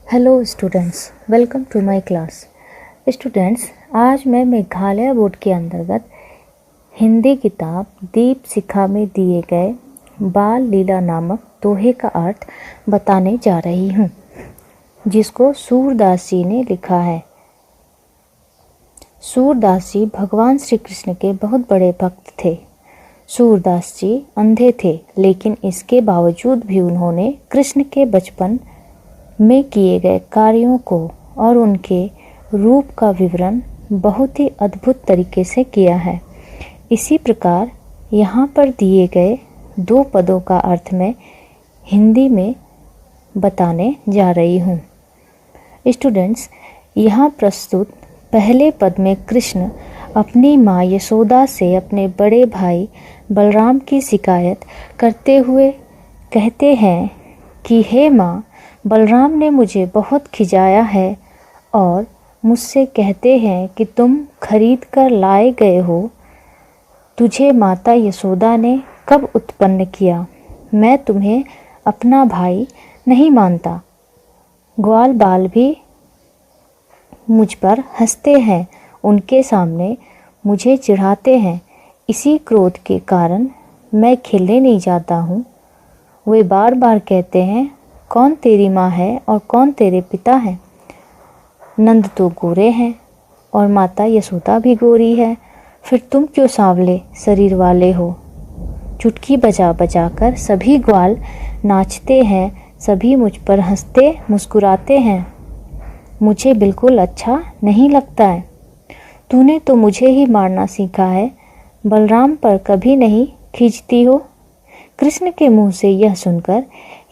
Hello students, welcome to my class. Students, आज मैं Meghalaya board के अंतर्गत हिंदी किताब दीप शिखा में दिए गए बाल लीला नामक दोहे का अर्थ बताने जा रही हूँ, जिसको सूरदास जी ने लिखा है। सूरदास जी भगवान श्री कृष्ण के बहुत बड़े भक्त थे। सूरदास जी अंधे थे, लेकिन इसके बावजूद भी उन्होंने कृष्ण के बचपन में किए गए कार्यों को और उनके रूप का विवरण बहुत ही अद्भुत तरीके से किया है। इसी प्रकार यहाँ पर दिए गए दो पदों का अर्थ मैं हिंदी में बताने जा रही हूँ। स्टूडेंट्स, यहाँ प्रस्तुत पहले पद में कृष्ण अपनी माँ यशोदा से अपने बड़े भाई बलराम की शिकायत करते हुए कहते हैं कि हे माँ, बलराम ने मुझे बहुत खिजाया है और मुझसे कहते हैं कि तुम खरीद कर लाए गए हो। तुझे माता यशोदा ने कब उत्पन्न किया? मैं तुम्हें अपना भाई नहीं मानता। ग्वाल बाल भी मुझ पर हंसते हैं, उनके सामने मुझे चिढ़ाते हैं। इसी क्रोध के कारण मैं खेलने नहीं जाता हूँ। वे बार बार कहते हैं, कौन तेरी माँ है और कौन तेरे पिता है? नंद तो गोरे हैं और माता यशोदा भी गोरी है, फिर तुम क्यों सांवले शरीर वाले हो? चुटकी बजा बजा कर सभी ग्वाल नाचते हैं, सभी मुझ पर हंसते मुस्कुराते हैं। मुझे बिल्कुल अच्छा नहीं लगता है। तूने तो मुझे ही मारना सीखा है, बलराम पर कभी नहीं खींचती हो। कृष्ण के मुंह से यह सुनकर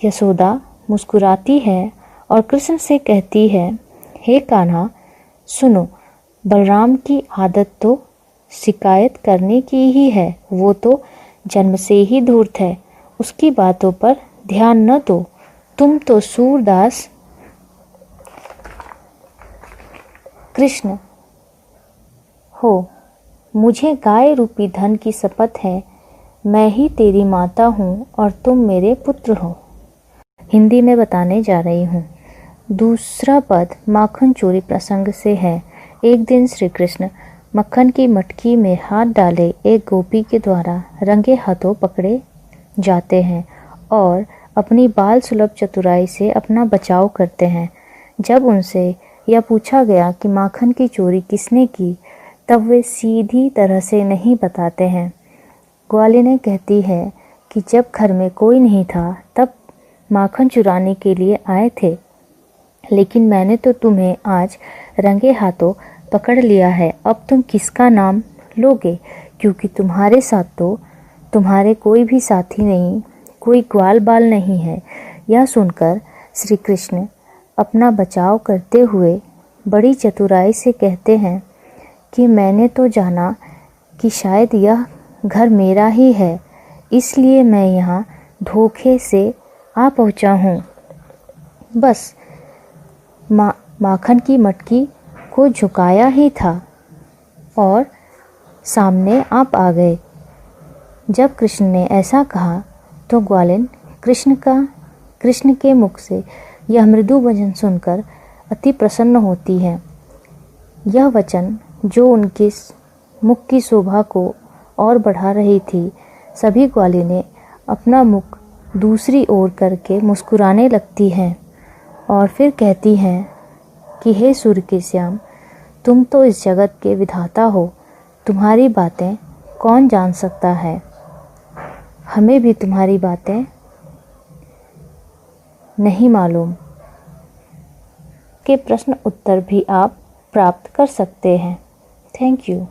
यशोदा मुस्कुराती है और कृष्ण से कहती है, हे कान्हा, सुनो, बलराम की आदत तो शिकायत करने की ही है। वो तो जन्म से ही धूर्त है, उसकी बातों पर ध्यान न दो। तुम तो सूरदास कृष्ण हो। मुझे गाय रूपी धन की शपथ है, मैं ही तेरी माता हूँ और तुम मेरे पुत्र हो। हिंदी में बताने जा रही हूँ। दूसरा पद माखन चोरी प्रसंग से है। एक दिन श्री कृष्ण मक्खन की मटकी में हाथ डाले एक गोपी के द्वारा रंगे हाथों पकड़े जाते हैं और अपनी बाल सुलभ चतुराई से अपना बचाव करते हैं। जब उनसे यह पूछा गया कि माखन की चोरी किसने की, तब वे सीधी तरह से नहीं बताते हैं। ग्वालिनी कहती है कि जब घर में कोई नहीं था तब माखन चुराने के लिए आए थे, लेकिन मैंने तो तुम्हें आज रंगे हाथों पकड़ लिया है। अब तुम किसका नाम लोगे? क्योंकि तुम्हारे साथ तो तुम्हारे कोई भी साथी नहीं, कोई ग्वाल बाल नहीं है। यह सुनकर श्री कृष्ण अपना बचाव करते हुए बड़ी चतुराई से कहते हैं कि मैंने तो जाना कि शायद यह घर मेरा ही है, इसलिए मैं यहाँ धोखे से आ पहुँचा हूँ। बस माखन की मटकी को झुकाया ही था और सामने आप आ गए। जब कृष्ण ने ऐसा कहा तो ग्वालिन कृष्ण के मुख से यह मृदु वचन सुनकर अति प्रसन्न होती है। यह वचन जो उनके मुख की शोभा को और बढ़ा रही थी। सभी ग्वालिनें अपना मुख दूसरी ओर करके मुस्कुराने लगती हैं और फिर कहती हैं कि हे सूर्य के श्याम, तुम तो इस जगत के विधाता हो, तुम्हारी बातें कौन जान सकता है? हमें भी तुम्हारी बातें नहीं मालूम के प्रश्न उत्तर भी आप प्राप्त कर सकते हैं। Thank you.